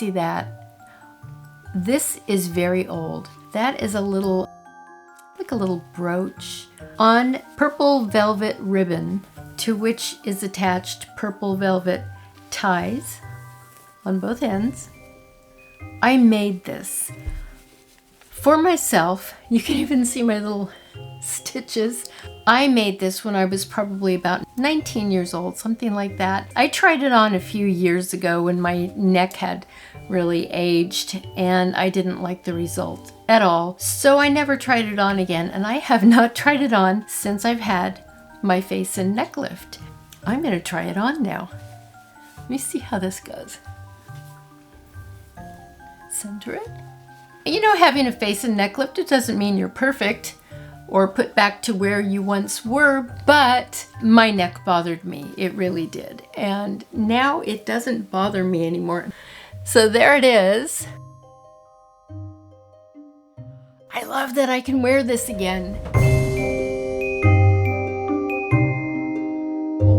see that? This is very old. That is a little, like a little brooch on purple velvet ribbon, to which is attached purple velvet ties on both ends. I made this for myself. You can even see my little stitches. I made this when I was probably about 19 years old, something like that. I tried it on a few years ago when my neck had really aged and I didn't like the result at all. So I never tried it on again, and I have not tried it on since I've had my face and neck lift. I'm gonna try it on now. Let me see how this goes. Center it. You know, having a face and neck lift, it doesn't mean you're perfect or put back to where you once were, but my neck bothered me. It really did. And now it doesn't bother me anymore. So there it is. I love that I can wear this again.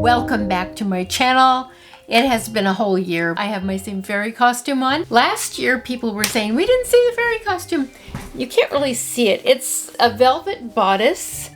Welcome back to my channel. It has been a whole year. I have my same fairy costume on. Last year, people were saying, we didn't see the fairy costume. You can't really see it. It's a velvet bodice.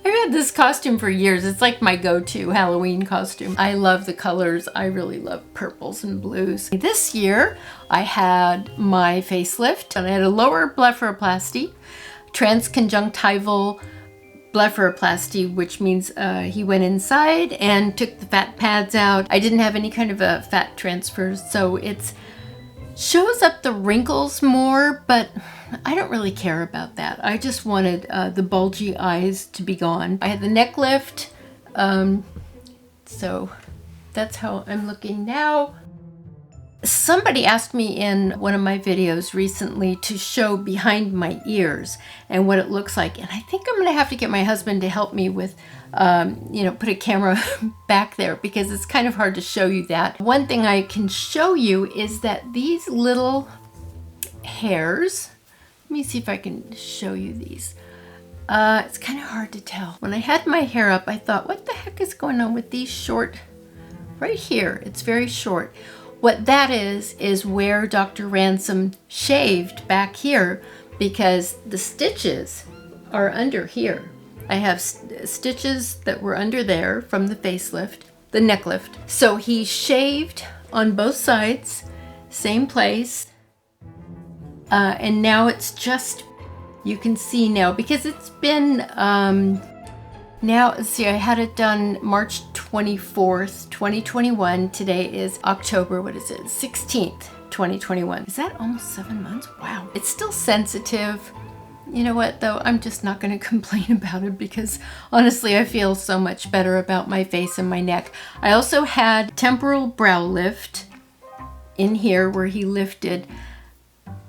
I've had this costume for years. It's like my go-to Halloween costume. I love the colors. I really love purples and blues. This year, I had my facelift, and I had a lower blepharoplasty, transconjunctival blepharoplasty, which means he went inside and took the fat pads out. I didn't have any kind of a fat transfer, so it shows up the wrinkles more, but I don't really care about that. I just wanted the bulgy eyes to be gone. I had the neck lift, so that's how I'm looking now. Somebody asked me in one of my videos recently to show behind my ears and what it looks like. And I think I'm going to have to get my husband to help me with, put a camera back there, because it's kind of hard to show you that. One thing I can show you is that these little hairs, let me see if I can show you these. It's kind of hard to tell. When I had my hair up, I thought, what the heck is going on with these short, right here? It's very short. What that is where Dr. Ransom shaved back here, because the stitches are under here. I have stitches that were under there from the facelift, the neck lift. So he shaved on both sides, same place. And now it's just, you can see now, because it's been, now, let's see, I had it done March 24th, 2021. Today is October, 16th, 2021. Is that almost 7 months? Wow. It's still sensitive. You know what, though? I'm just not going to complain about it, because honestly, I feel so much better about my face and my neck. I also had temporal brow lift in here where he lifted.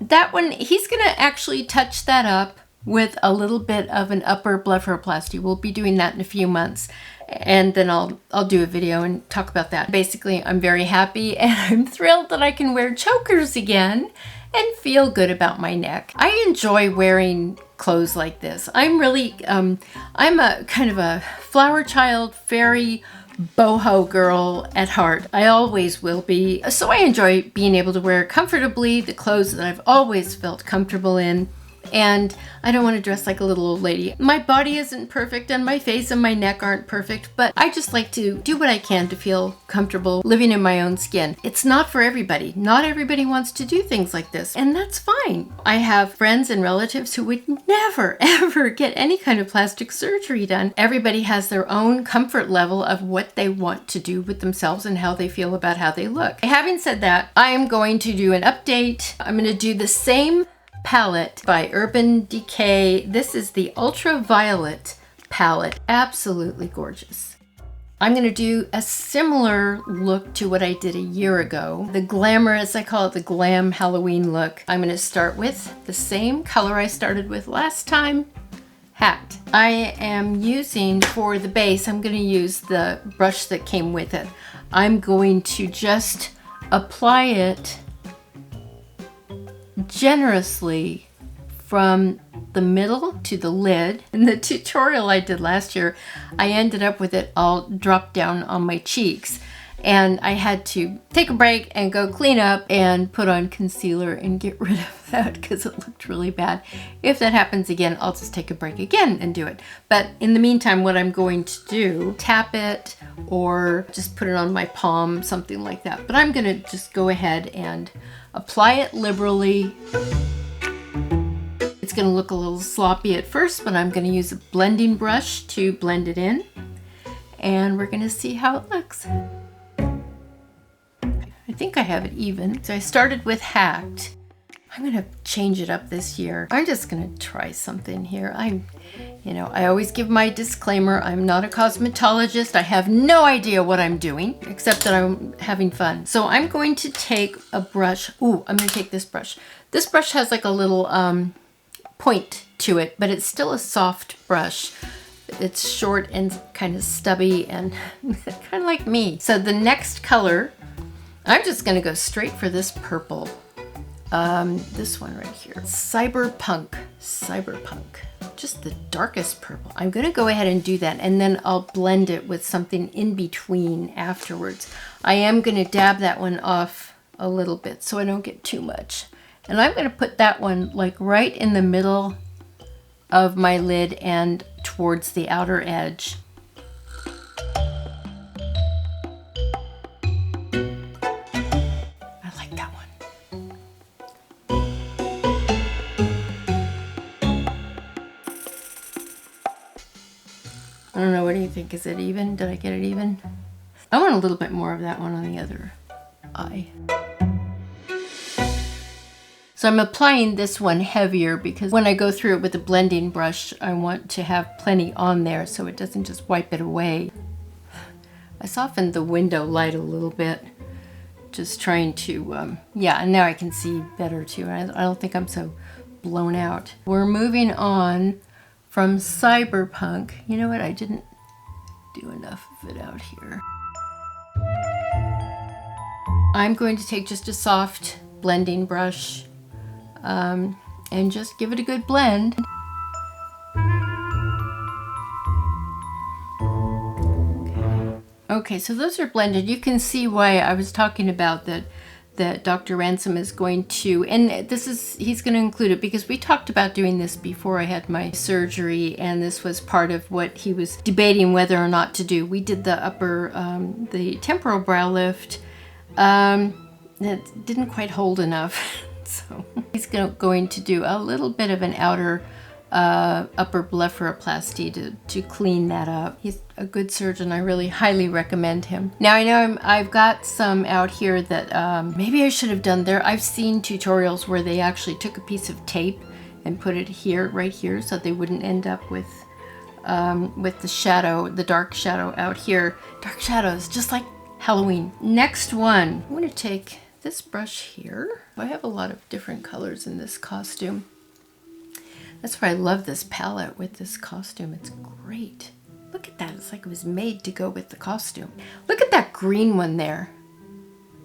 That one, he's going to actually touch that up with a little bit of an upper blepharoplasty. We'll be doing that in a few months, and then I'll do a video and talk about that. Basically, I'm very happy and I'm thrilled that I can wear chokers again and feel good about my neck. I enjoy wearing clothes like this. I'm really, I'm a kind of a flower child, fairy, boho girl at heart. I always will be. So I enjoy being able to wear comfortably the clothes that I've always felt comfortable in. And I don't want to dress like a little old lady. My body isn't perfect and my face and my neck aren't perfect, but I just like to do what I can to feel comfortable living in my own skin. It's not for everybody. Not everybody wants to do things like this, and that's fine. I have friends and relatives who would never, ever get any kind of plastic surgery done. Everybody has their own comfort level of what they want to do with themselves and how they feel about how they look. Having said that, I am going to do an update. I'm going to do the same palette by Urban Decay. This is the Ultraviolet palette. Absolutely gorgeous. I'm going to do a similar look to what I did a year ago. The glamorous, I call it the glam Halloween look. I'm going to start with the same color I started with last time, hat. I am using, for the base, I'm going to use the brush that came with it. I'm going to just apply it generously from the middle to the lid. In the tutorial I did last year, I ended up with it all dropped down on my cheeks. and I had to take a break and go clean up and put on concealer and get rid of that because it looked really bad. If that happens again, I'll just take a break again and do it. But in the meantime, what I'm going to do, tap it or just put it on my palm, something like that. But I'm gonna just go ahead and apply it liberally. It's gonna look a little sloppy at first, but I'm gonna use a blending brush to blend it in. And we're gonna see how it looks. I think I have it even. So I started with Hacked. I'm gonna change it up this year. I'm just gonna try something here. I always give my disclaimer. I'm not a cosmetologist. I have no idea what I'm doing, except that I'm having fun. So I'm going to take a brush. Ooh, I'm gonna take this brush. This brush has like a little point to it, but it's still a soft brush. It's short and kind of stubby and kind of like me. So the next color, I'm just gonna go straight for this purple. This one right here, Cyberpunk, just the darkest purple. I'm gonna go ahead and do that, and then I'll blend it with something in between afterwards. I am gonna dab that one off a little bit so I don't get too much. And I'm gonna put that one like right in the middle of my lid and towards the outer edge. I like that one. I don't know, what do you think? Is it even? Did I get it even? I want a little bit more of that one on the other eye. So I'm applying this one heavier because when I go through it with a blending brush, I want to have plenty on there so it doesn't just wipe it away. I softened the window light a little bit, just trying to, yeah, and now I can see better too. I don't think I'm so blown out. We're moving on from Cyberpunk. You know what? I didn't do enough of it out here. I'm going to take just a soft blending brush and just give it a good blend. Okay, so those are blended. You can see why I was talking about that Dr. Ransom is going to, and he's going to include it because we talked about doing this before I had my surgery, and this was part of what he was debating whether or not to do. We did the the temporal brow lift. That didn't quite hold enough. So he's going to do a little bit of an outer upper blepharoplasty to clean that up. He's a good surgeon. I really highly recommend him. Now I know I've got some out here that maybe I should have done there. I've seen tutorials where they actually took a piece of tape and put it here, right here, so they wouldn't end up with the shadow, the dark shadow out here. Dark shadows, just like Halloween. Next one, I'm going to take this brush here. I have a lot of different colors in this costume. That's why I love this palette with this costume. It's great. Look at that. It's like it was made to go with the costume. Look at that green one there.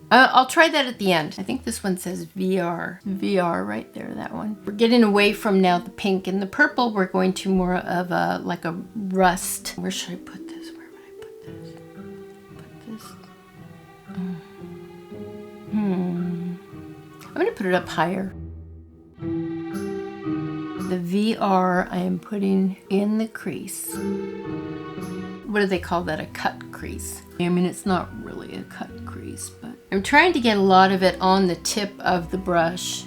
I'll try that at the end. I think this one says VR. VR right there, that one. We're getting away from now the pink and the purple. We're going to more of a, like a rust. Where should I put this? Where would I put this? Put this. I'm gonna put it up higher. The VR I am putting in the crease. What do they call that? A cut crease. I mean, it's not really a cut crease, but I'm trying to get a lot of it on the tip of the brush.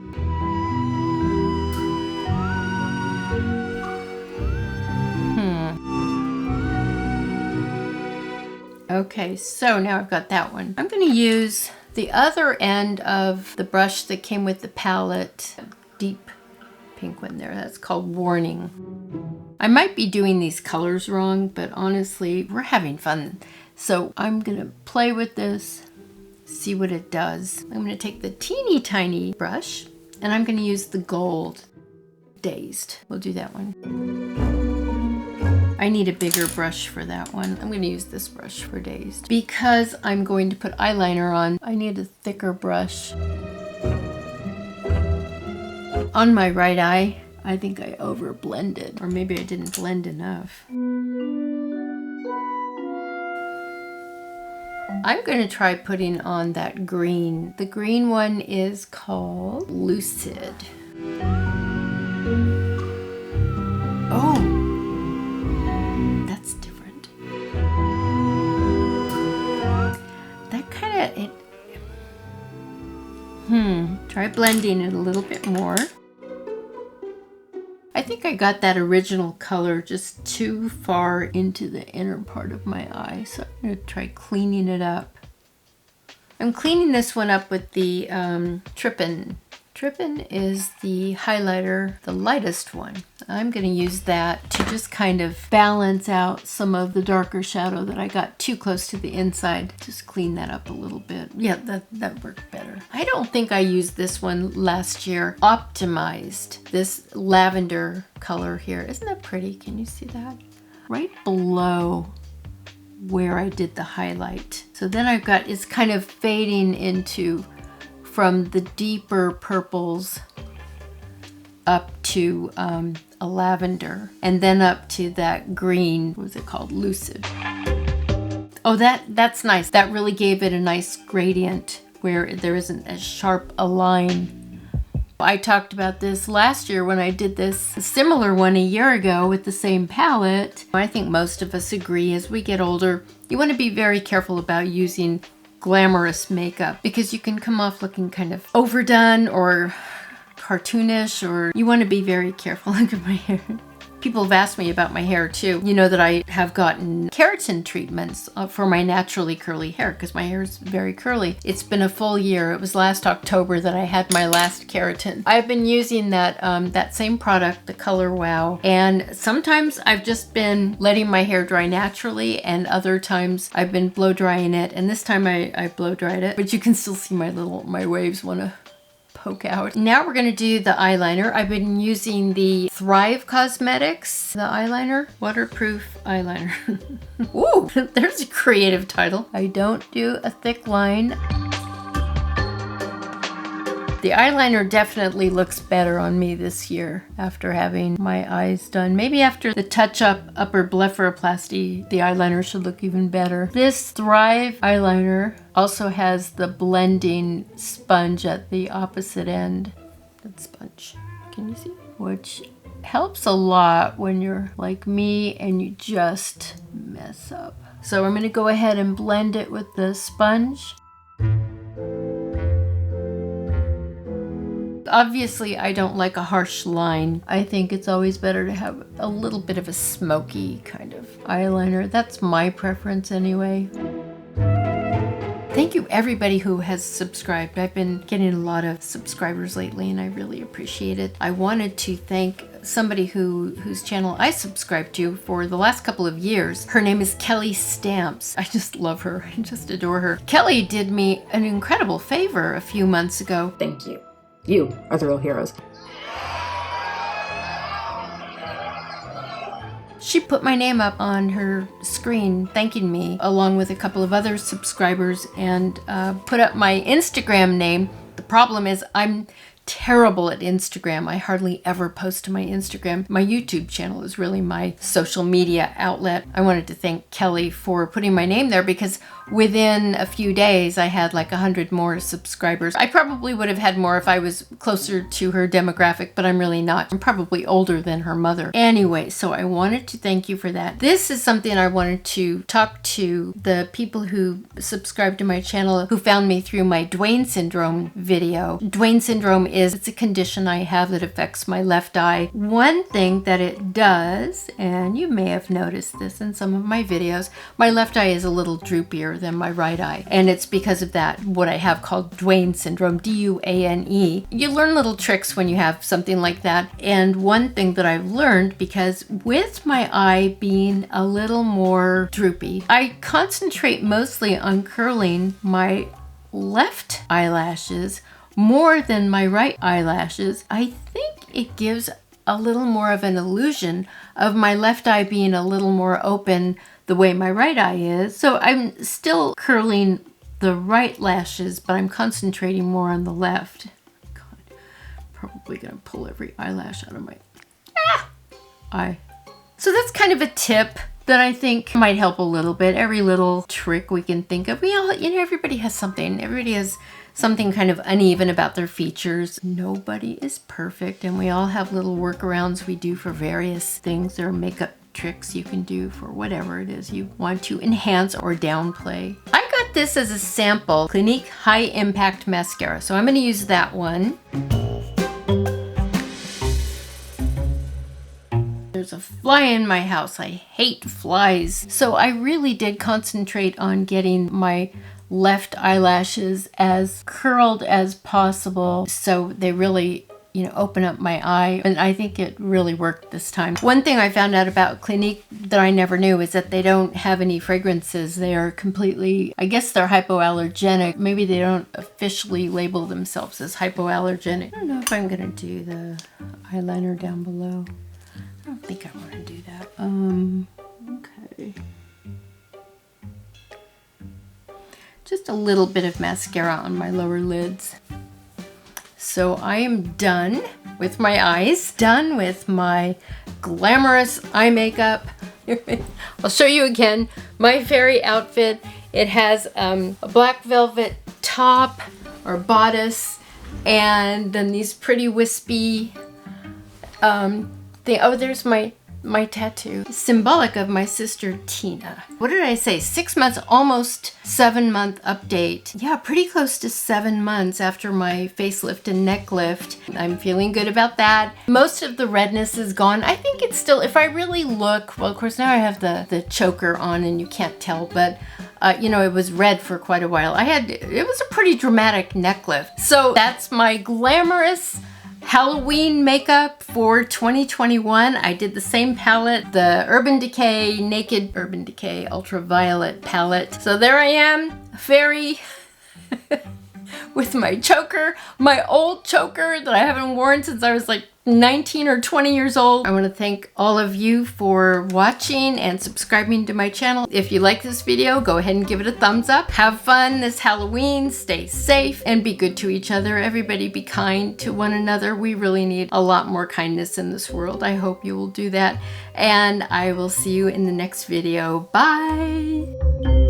Okay, so now I've got that one. I'm going to use the other end of the brush that came with the palette, deep pink one there. That's called Warning. I might be doing these colors wrong, but honestly, we're having fun. So I'm going to play with this, see what it does. I'm going to take the teeny tiny brush and I'm going to use the gold Dazed. We'll do that one. I need a bigger brush for that one. I'm going to use this brush for Dazed. Because I'm going to put eyeliner on, I need a thicker brush. On my right eye, I think I over blended, or maybe I didn't blend enough. I'm going to try putting on that green. The green one is called Lucid. Oh, that's different. That kind of, try blending it a little bit more. I think I got that original color just too far into the inner part of my eye, so I'm going to try cleaning it up. I'm cleaning this one up with the Trippin. Trippin is the highlighter, the lightest one. I'm going to use that to just kind of balance out some of the darker shadow that I got too close to the inside. Just clean that up a little bit. Yeah, that worked better. I don't think I used this one last year. Optimized this lavender color here. Isn't that pretty? Can you see that? Right below where I did the highlight. So then I've got, it's kind of fading into from the deeper purples up to a lavender, and then up to that green, what was it called? Lucid. Oh, that's nice. That really gave it a nice gradient where there isn't as sharp a line. I talked about this last year when I did this similar one a year ago with the same palette. I think most of us agree as we get older, you want to be very careful about using glamorous makeup because you can come off looking kind of overdone or cartoonish, or you want to be very careful. Look at my hair. People have asked me about my hair too. You know that I have gotten keratin treatments for my naturally curly hair because my hair is very curly. It's been a full year. It was last October that I had my last keratin. I've been using that that same product, the Color Wow, and sometimes I've just been letting my hair dry naturally, and other times I've been blow drying it. And this time I blow dried it, but you can still see my waves want to poke out. Now we're going to do the eyeliner. I've been using the Thrive Cosmetics, the eyeliner, waterproof eyeliner. Ooh, there's a creative title. I don't do a thick line. The eyeliner definitely looks better on me this year after having my eyes done. Maybe after the touch-up upper blepharoplasty, the eyeliner should look even better. This Thrive eyeliner also has the blending sponge at the opposite end. That sponge, can you see? Which helps a lot when you're like me and you just mess up. So I'm going to go ahead and blend it with the sponge. Obviously, I don't like a harsh line. I think it's always better to have a little bit of a smoky kind of eyeliner. That's my preference anyway. Thank you everybody who has subscribed. I've been getting a lot of subscribers lately and I really appreciate it. I wanted to thank somebody whose channel I subscribed to for the last couple of years. Her name is Kelly Stamps. I just love her. I just adore her. Kelly did me an incredible favor a few months ago. Thank you. You are the real heroes. She put my name up on her screen thanking me along with a couple of other subscribers and put up my Instagram name. The problem is I'm terrible at Instagram. I hardly ever post to my Instagram. My YouTube channel is really my social media outlet. I wanted to thank Kelly for putting my name there because within a few days I had like 100 more subscribers. I probably would have had more if I was closer to her demographic, but I'm really not. I'm probably older than her mother. Anyway, so I wanted to thank you for that. This is something I wanted to talk to the people who subscribe to my channel who found me through my Duane Syndrome video. Duane Syndrome it's a condition I have that affects my left eye. One thing that it does, and you may have noticed this in some of my videos, my left eye is a little droopier than my right eye. And it's because of that, what I have called Duane Syndrome, D-U-A-N-E. You learn little tricks when you have something like that. And one thing that I've learned, because with my eye being a little more droopy, I concentrate mostly on curling my left eyelashes more than my right eyelashes. I think it gives a little more of an illusion of my left eye being a little more open the way my right eye is. So I'm still curling the right lashes, but I'm concentrating more on the left. God, probably gonna pull every eyelash out of my eye. So that's kind of a tip that I think might help a little bit. Every little trick we can think of. We all, everybody has something. Everybody has something kind of uneven about their features. Nobody is perfect, and we all have little workarounds we do for various things. There are makeup tricks you can do for whatever it is you want to enhance or downplay. I got this as a sample, Clinique High Impact Mascara, so I'm going to use that one. There's a fly in my house. I hate flies. So I really did concentrate on getting my left eyelashes as curled as possible so they really, open up my eye. And I think it really worked this time. One thing I found out about Clinique that I never knew is that they don't have any fragrances. They are completely, I guess they're hypoallergenic. Maybe they don't officially label themselves as hypoallergenic. I don't know if I'm gonna do the eyeliner down below. I don't think I want to do that. Okay. Just a little bit of mascara on my lower lids. So I am done with my eyes, done with my glamorous eye makeup. I'll show you again my fairy outfit. It has a black velvet top or bodice, and then these pretty wispy oh, there's my tattoo. Symbolic of my sister Tina. What did I say? 6 months, almost 7-month update. Yeah, pretty close to 7 months after my facelift and neck lift. I'm feeling good about that. Most of the redness is gone. I think it's still, if I really look, well, of course now I have the choker on and you can't tell, but it was red for quite a while. It was a pretty dramatic neck lift. So that's my glamorous Halloween makeup for 2021. I did the same palette, the Naked Urban Decay Ultraviolet palette. So there I am, fairy with my choker, my old choker that I haven't worn since I was like 19 or 20 years old. I want to thank all of you for watching and subscribing to my channel. If you like this video, go ahead and give it a thumbs up. Have fun this Halloween, stay safe, and be good to each other. Everybody be kind to one another. We really need a lot more kindness in this world. I hope you will do that, and I will see you in the next video. Bye!